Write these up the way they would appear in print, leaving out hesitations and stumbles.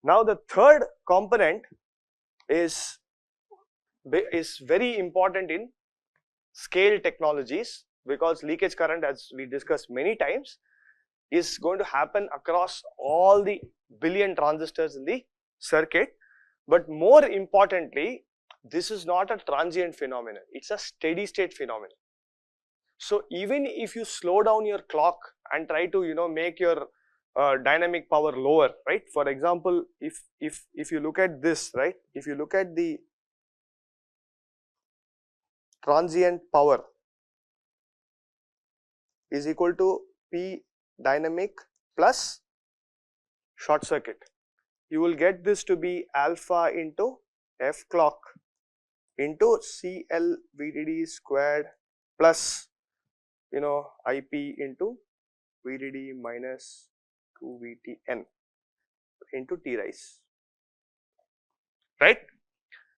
Now the third component is very important in scale technologies, because leakage current, as we discussed many times, is going to happen across all the billion transistors in the circuit. But more importantly, this is not a transient phenomenon, it's a steady state phenomenon. So even if you slow down your clock and try to make your dynamic power lower, right? For example, if you look at this, right, if you look at the transient power is equal to P dynamic plus short circuit, you will get this to be alpha into F clock into CL VDD squared plus IP into VDD minus 2 VTN into T rise, right?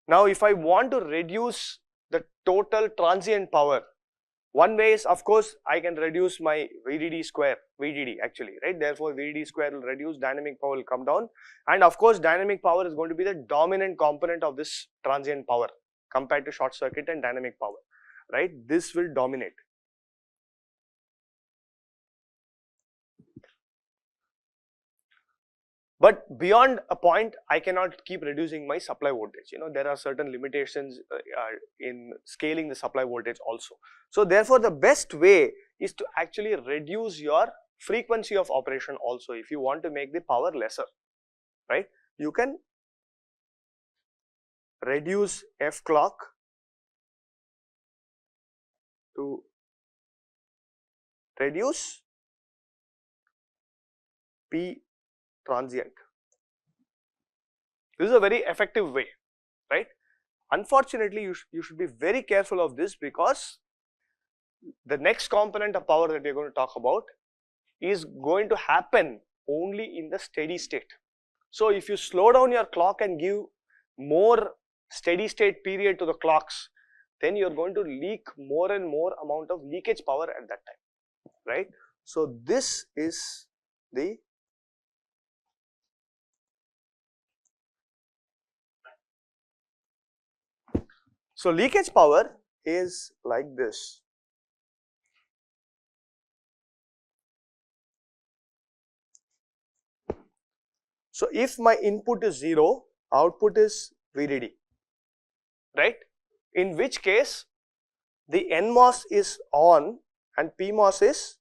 Now if I want to reduce the total transient power, one way is, of course, I can reduce my VDD square, VDD actually, right? Therefore VDD square will reduce, dynamic power will come down, and of course dynamic power is going to be the dominant component of this transient power compared to short circuit and dynamic power, right? This will dominate. But beyond a point, I cannot keep reducing my supply voltage. There are certain limitations in scaling the supply voltage also. So therefore, the best way is to actually reduce your frequency of operation also if you want to make the power lesser, right? You can reduce F clock to reduce P transient. This is a very effective way, right? Unfortunately, you should be very careful of this, because the next component of power that we are going to talk about is going to happen only in the steady state. So if you slow down your clock and give more steady state period to the clocks, then you are going to leak more and more amount of leakage power at that time, right? So this is the leakage power is like this. So if my input is 0, output is VDD, right? In which case the NMOS is on and PMOS is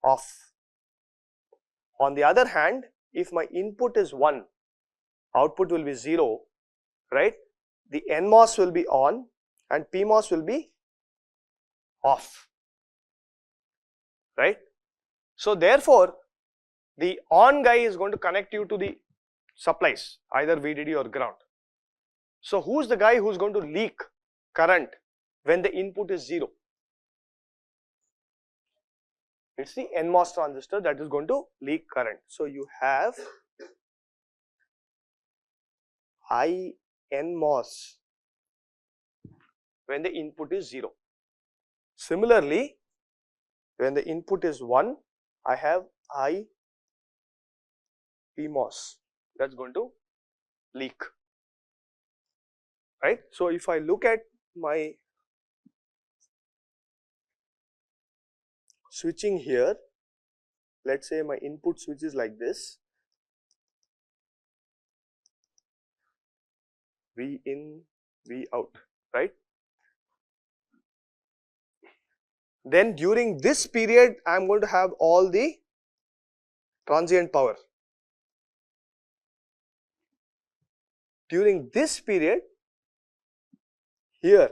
off. On the other hand, if my input is 1, output will be 0, right? The NMOS will be on and PMOS will be off, right? So therefore, the on guy is going to connect you to the supplies, either VDD or ground. So who's the guy who's going to leak current when the input is 0? It's the NMOS transistor that is going to leak current. So you have I NMOS when the input is 0. Similarly, when the input is 1, I have I PMOS that's going to leak, right? So if I look at my switching here, let's say my input switch is like this, V in, V out, right? Then during this period, I am going to have all the transient power. During this period, here,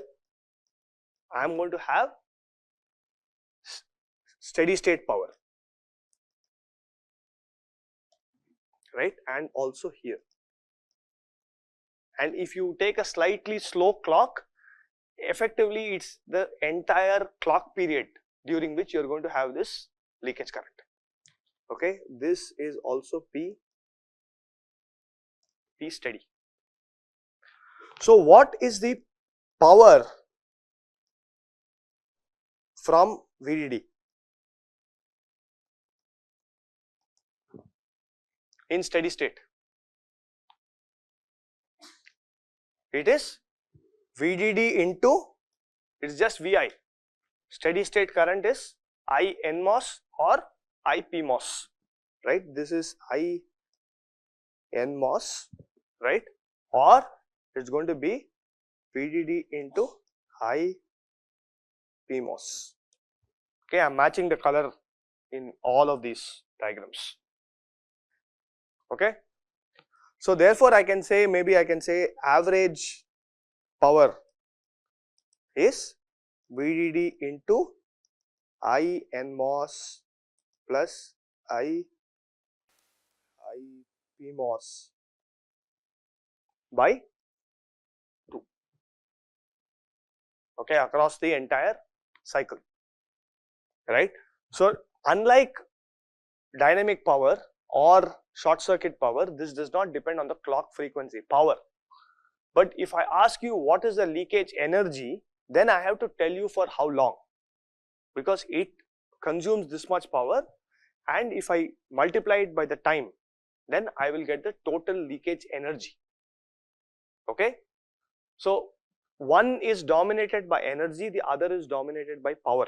I am going to have steady state power, right? And also here. And if you take a slightly slow clock, effectively it's the entire clock period during which you are going to have this leakage current. Okay, this is also P steady. So what is the power from VDD in steady state? It is VDD into, it's just VI. Steady state current is I NMOS or I PMOS, right? This is I NMOS, right? Or it's going to be VDD into I PMOS. Okay, I'm matching the color in all of these diagrams. Okay, so therefore I can say, maybe I can say average power is VDD into I NMOS plus I PMOS by 2, okay, across the entire cycle, right? So unlike dynamic power or short circuit power, this does not depend on the clock frequency power. But if I ask you what is the leakage energy, then I have to tell you for how long, because it consumes this much power, and if I multiply it by the time, then I will get the total leakage energy. Okay, so one is dominated by energy, the other is dominated by power,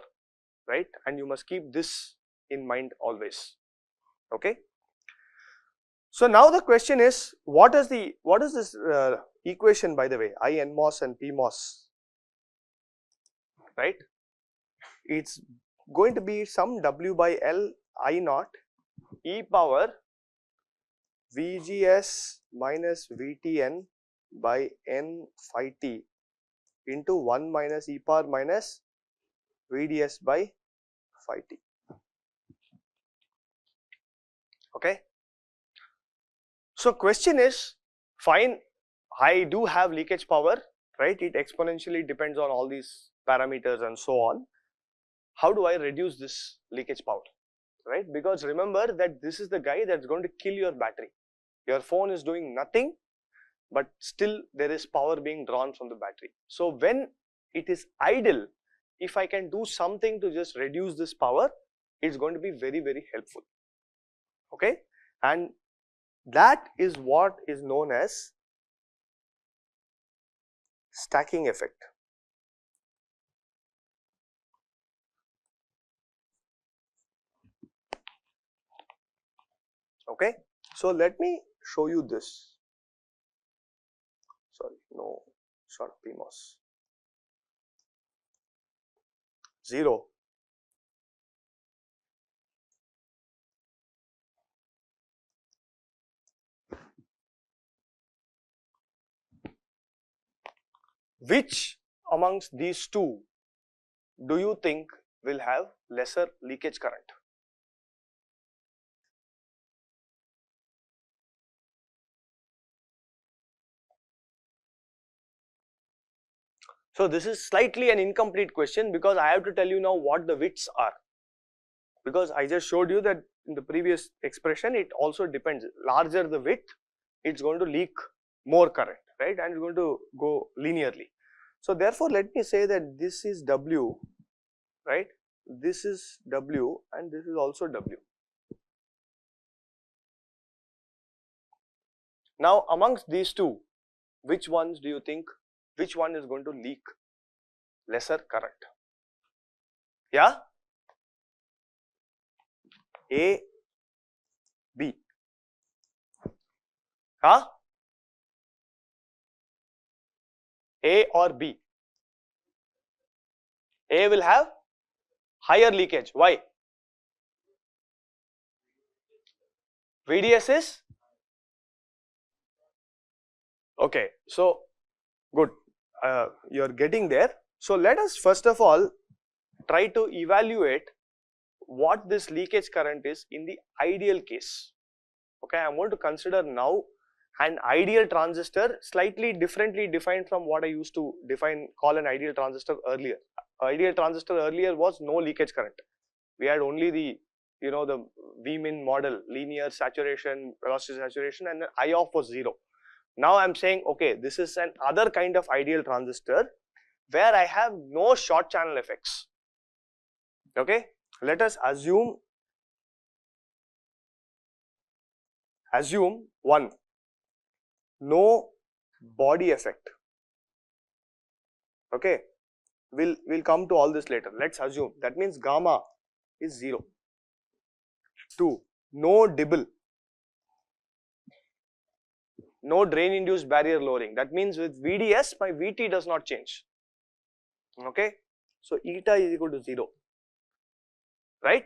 right? And you must keep this in mind always. Okay, so now the question is, what is this equation, by the way, I NMOS and PMOS, right? It's going to be some W by L I naught e power VGS minus VTN by N phi t into 1 minus e power minus VDS by phi t. Okay. So question is, fine, I do have leakage power, right? It exponentially depends on all these parameters and so on. How do I reduce this leakage power, right? Because remember that this is the guy that's going to kill your battery. Your phone is doing nothing, but still there is power being drawn from the battery. So when it is idle, if I can do something to just reduce this power, it's going to be very, very helpful. Okay, and that is what is known as stacking effect. Okay, so let me show you this. Sorry, no, it's not PMOS. 0. Which amongst these two do you think will have lesser leakage current? So this is slightly an incomplete question, because I have to tell you now what the widths are, because I just showed you that in the previous expression it also depends. Larger the width, it's going to leak more current, right, and it's going to go linearly. So therefore let me say that this is W, right, this is W and this is also W. Now amongst these two, which ones do you think, which one is going to leak lesser current? Yeah, A, B. Huh? A or B? A will have higher leakage. Why? VDS is okay. So good, you're getting there. So let us first of all try to evaluate what this leakage current is in the ideal case. Okay, I'm going to consider now an ideal transistor, slightly differently defined from what I used to call an ideal transistor earlier. Ideal transistor earlier was no leakage current. We had only the, you know, the V-min model, linear saturation, velocity saturation, and then I off was 0. Now I'm saying, okay, this is an other kind of ideal transistor where I have no short channel effects. Okay, let us assume 1, no body effect. Okay, we'll come to all this later. Let's assume that means gamma is 0. 2. No Dibble, no drain induced barrier lowering. That means with VDS my VT does not change. Okay, so eta is equal to 0, right?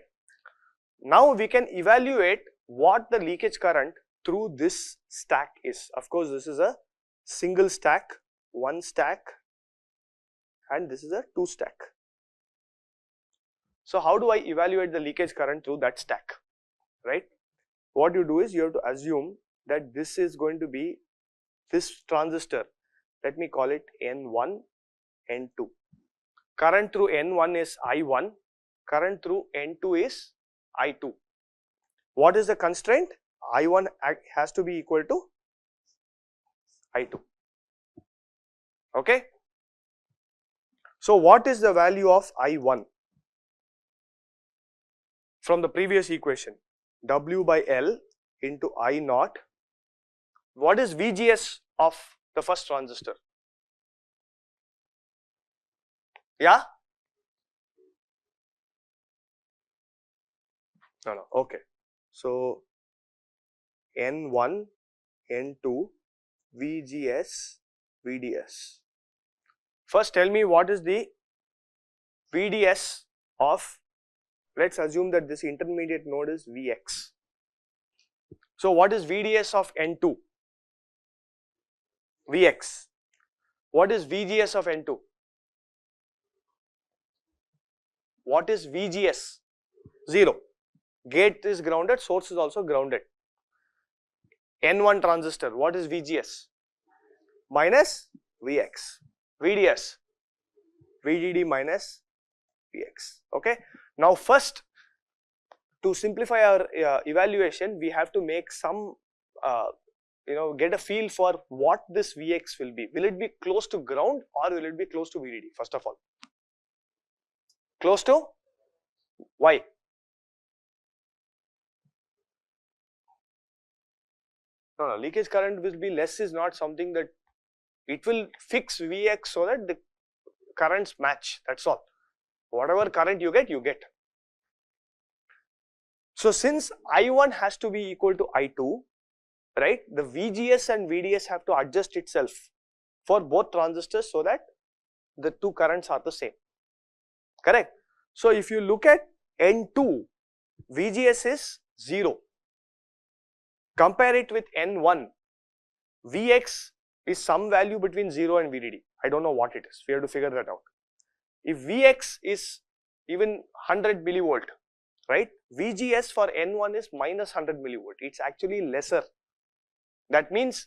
Now we can evaluate what the leakage current through this stack is. Of course, this is a single stack, one stack, and this is a two stack. So how do I evaluate the leakage current through that stack, right? What you do is you have to assume that this is going to be this transistor. Let me call it N1, N2. Current through N1 is I1, current through N2 is I2. What is the constraint? I1 has to be equal to I2. Okay. So what is the value of I1 from the previous equation? W by L into I naught. What is VGS of the first transistor? Yeah? No, okay. So N1, N2, VGS, VDS. First tell me what is the VDS of, let's assume that this intermediate node is Vx. So what is VDS of N2? Vx. What is VGS of N2? What is VGS? 0. Gate is grounded, source is also grounded. N1 transistor, what is VGS? Minus Vx. VDS, VDD minus Vx. Okay. Now first, to simplify our evaluation, we have to make some, get a feel for what this Vx will be. Will it be close to ground or will it be close to VDD? First of all, close to, why? No, leakage current will be less is not something that it will fix Vx so that the currents match, that's all. Whatever current you get, you get. So since I1 has to be equal to I2, right, the VGS and VDS have to adjust itself for both transistors so that the two currents are the same, correct? So if you look at N2, VGS is 0. Compare it with N1, Vx is some value between 0 and VDD. I don't know what it is, we have to figure that out. If Vx is even 100 millivolt, right, VGS for N1 is minus 100 millivolt, it's actually lesser. That means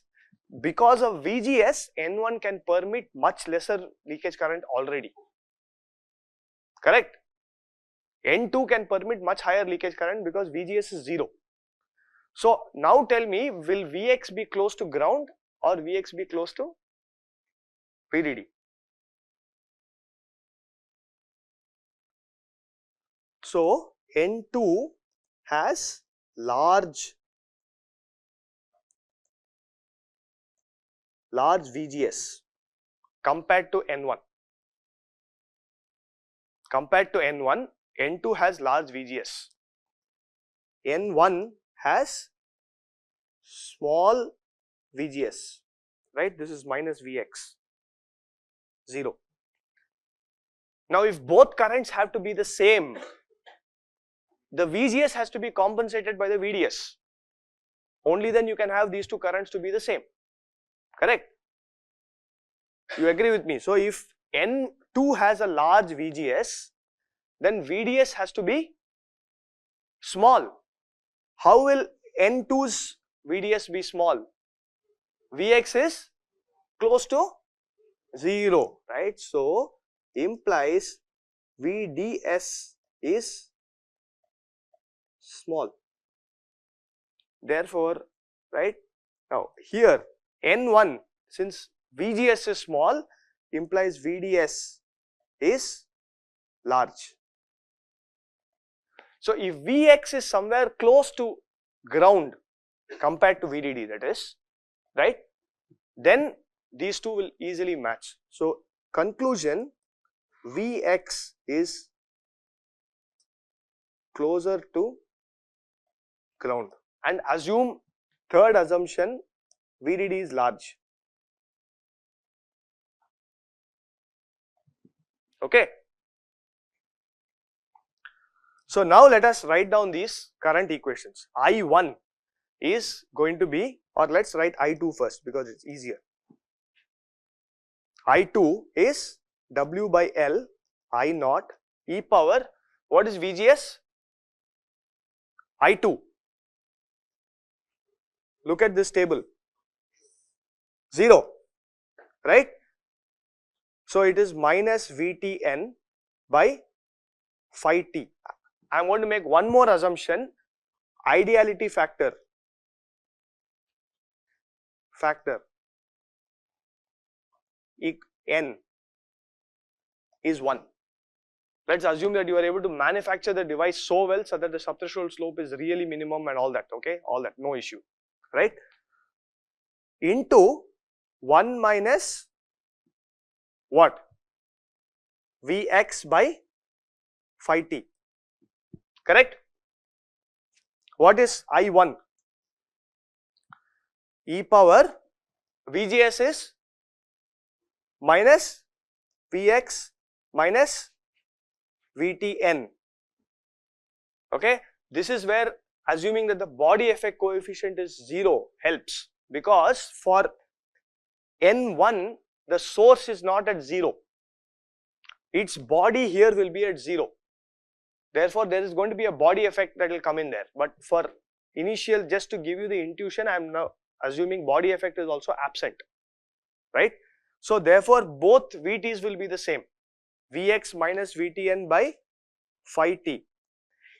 because of VGS, N1 can permit much lesser leakage current already, correct? N2 can permit much higher leakage current because VGS is 0. So now tell me, will Vx be close to ground or Vx be close to VDD? So N2 has large VGS compared to N1. Compared to N1, N2 has large VGS. N1 has small VGS, right? This is minus Vx, 0. Now if both currents have to be the same, the VGS has to be compensated by the VDS. Only then you can have these two currents to be the same, correct? You agree with me? So if N2 has a large VGS, then VDS has to be small. How will N2's VDS be small? Vx is close to 0, right? So implies VDS is small. Therefore, right, now here N1, since VGS is small, implies VDS is large. So if Vx is somewhere close to ground compared to VDD, that is, right, then these two will easily match. So conclusion, Vx is closer to ground, and assume third assumption, VDD is large. Okay. So now let us write down these current equations. I1 is going to be, or let's write I2 first because it's easier. I2 is W by L I naught e power, what is VGS? I2. Look at this table, 0, right? So it is minus VTN by phi t. I am going to make one more assumption, ideality factor n is 1. Let's assume that you are able to manufacture the device so well so that the subthreshold slope is really minimum and all that, okay, all that, no issue, right? Into 1 minus what? Vx by phi t, correct? What is I1? E power VGS is minus Vx minus VTN, okay? This is where assuming that the body effect coefficient is 0 helps, because for N1 the source is not at 0, its body here will be at 0, therefore there is going to be a body effect that will come in there, but for initial, just to give you the intuition, I am now assuming body effect is also absent, right? So therefore both VTs will be the same, Vx minus VTN by phi t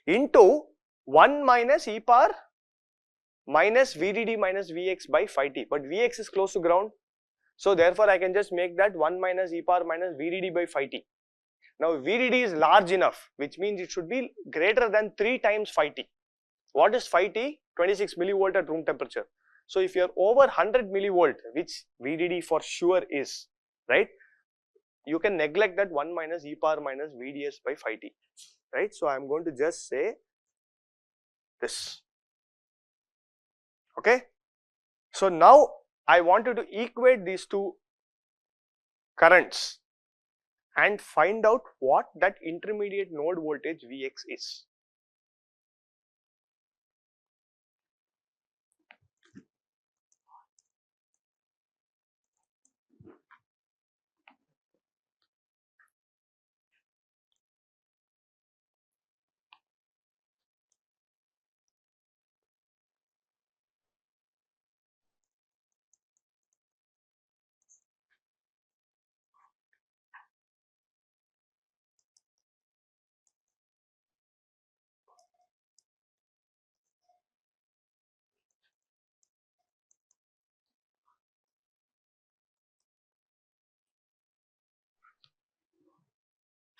into 1 minus e power minus VDD minus Vx by phi t, but Vx is close to ground, so therefore I can just make that 1 minus e power minus VDD by phi t. Now VDD is large enough, which means it should be greater than 3 times phi t. What is phi t? 26 millivolt at room temperature. So if you are over 100 millivolt, which VDD for sure is, right, you can neglect that 1 minus e power minus VDS by phi t, right? So I am going to just say this, okay? So now I want you to equate these two currents and find out what that intermediate node voltage Vx is.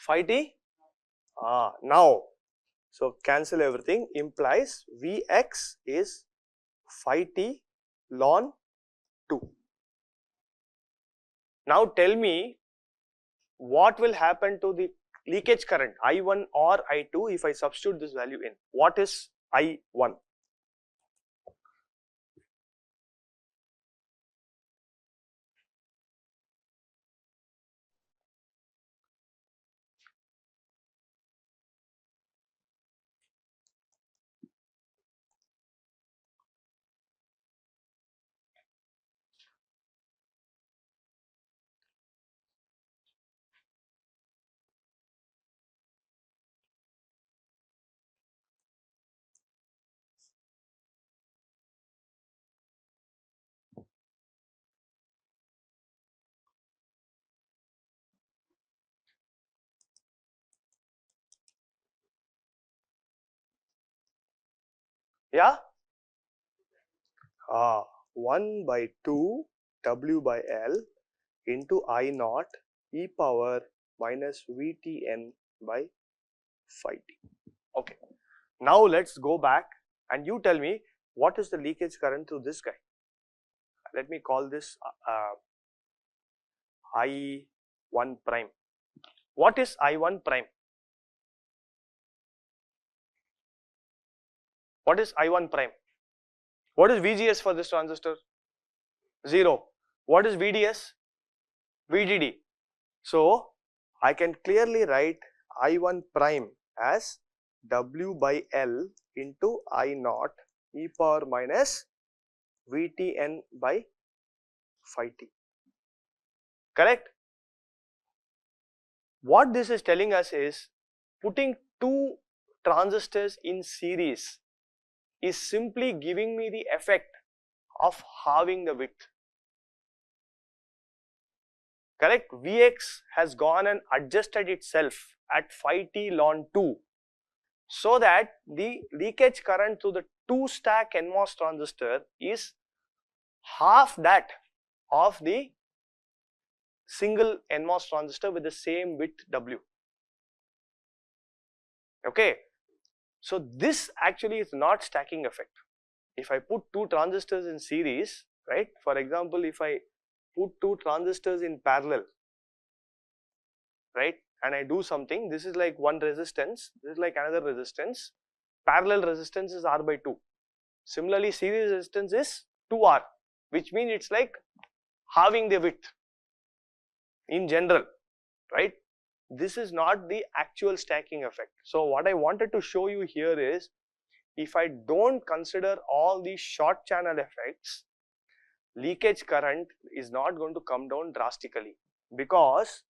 Phi t? Now, so cancel everything, implies Vx is phi t ln 2. Now tell me what will happen to the leakage current I1 or I2 if I substitute this value in. What is I1? Yeah? 1 by 2 W by L into I naught e power minus VTN by phi t. Okay. Now let's go back and you tell me what is the leakage current through this guy. Let me call this I1 I1 prime. What is I1 prime? What is I1 prime? What is VGS for this transistor? 0. What is VDS? VDD. So I can clearly write I1 prime as W by L into I naught e power minus VTN by phi t. Correct? What this is telling us is putting two transistors in series is simply giving me the effect of halving the width. Correct? Vx has gone and adjusted itself at phi t ln 2 so that the leakage current through the 2-stack NMOS transistor is half that of the single NMOS transistor with the same width W. Okay, so this actually is not stacking effect. If I put two transistors in series, right, for example, if I put two transistors in parallel, right, and I do something, this is like one resistance, this is like another resistance, parallel resistance is R by 2. Similarly, series resistance is 2R, which means it's like halving the width in general, right? This is not the actual stacking effect. So what I wanted to show you here is, if I don't consider all these short channel effects, leakage current is not going to come down drastically, because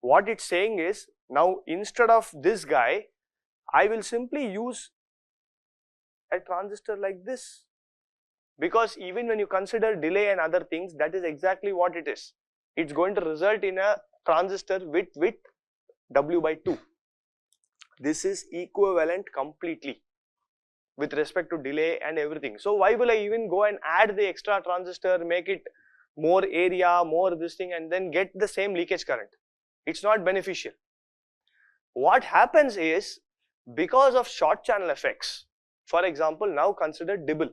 what it's saying is, now instead of this guy, I will simply use a transistor like this, because even when you consider delay and other things, that is exactly what it is. It's going to result in a transistor with W by 2. This is equivalent completely with respect to delay and everything. So why will I even go and add the extra transistor, make it more area, more this thing, and then get the same leakage current? It's not beneficial. What happens is, because of short channel effects, for example, now consider dibble.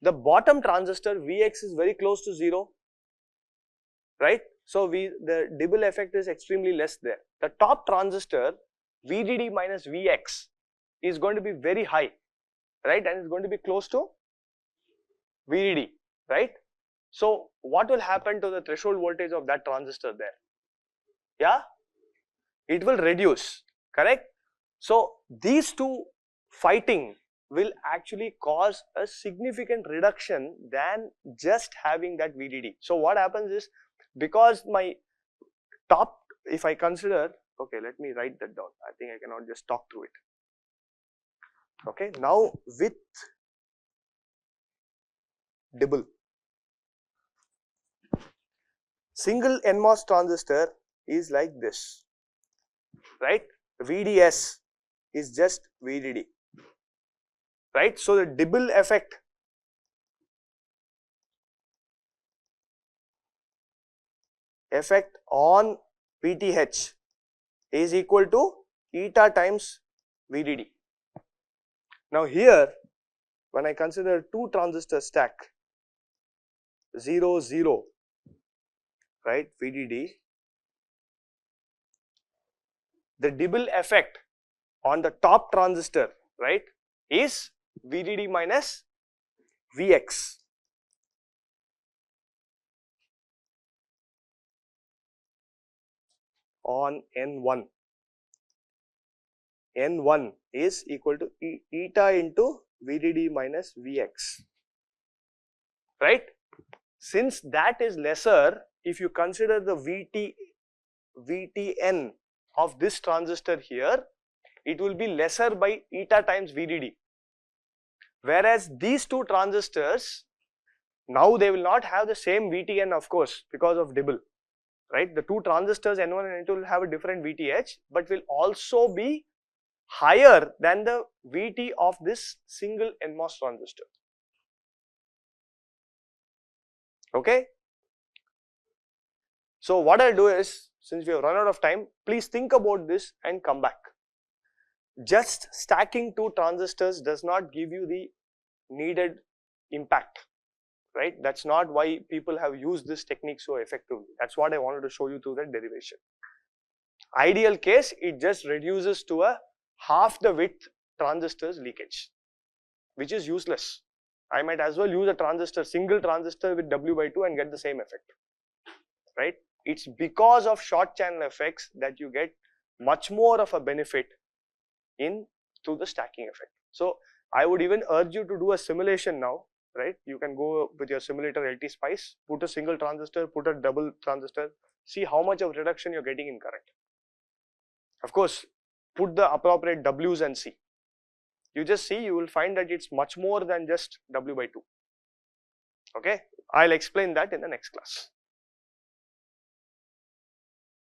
The bottom transistor Vx is very close to 0, right? So the dibble effect is extremely less there. The top transistor VDD minus Vx is going to be very high, right, and it's going to be close to VDD, right? So what will happen to the threshold voltage of that transistor there? Yeah, it will reduce, correct? So these two fighting will actually cause a significant reduction than just having that VDD. So what happens is, because my top, if I consider, okay, let me write that down. I think I cannot just talk through it. Okay, now with dibble, single NMOS transistor is like this, right? VDS is just VDD, right? So the dibble effect on VTH is equal to eta times VDD. Now here, when I consider two transistor stack, 0, 0, right, VDD, the dibble effect on the top transistor, right, is VDD minus Vx. On N1. N1 is equal to eta into VDD minus Vx, right? Since that is lesser, if you consider the VTN of this transistor here, it will be lesser by eta times VDD. Whereas these two transistors, now they will not have the same VTN, of course, because of dibble, right? The two transistors N1 and N2 will have a different VTH, but will also be higher than the VT of this single NMOS transistor. Okay? So what I'll do is, since we have run out of time, please think about this and come back. Just stacking two transistors does not give you the needed impact, right? That's not why people have used this technique so effectively. That's what I wanted to show you through that derivation. Ideal case, it just reduces to a half the width transistor's leakage, which is useless. I might as well use a transistor, single transistor with W/2 and get the same effect, right? It's because of short channel effects that you get much more of a benefit in through the stacking effect. So I would even urge you to do a simulation now, right? You can go with your simulator LT Spice, put a single transistor, put a double transistor, see how much of reduction you're getting in current. Of course, put the appropriate W's and see. You just see, you will find that it's much more than just W/2. Okay, I'll explain that in the next class.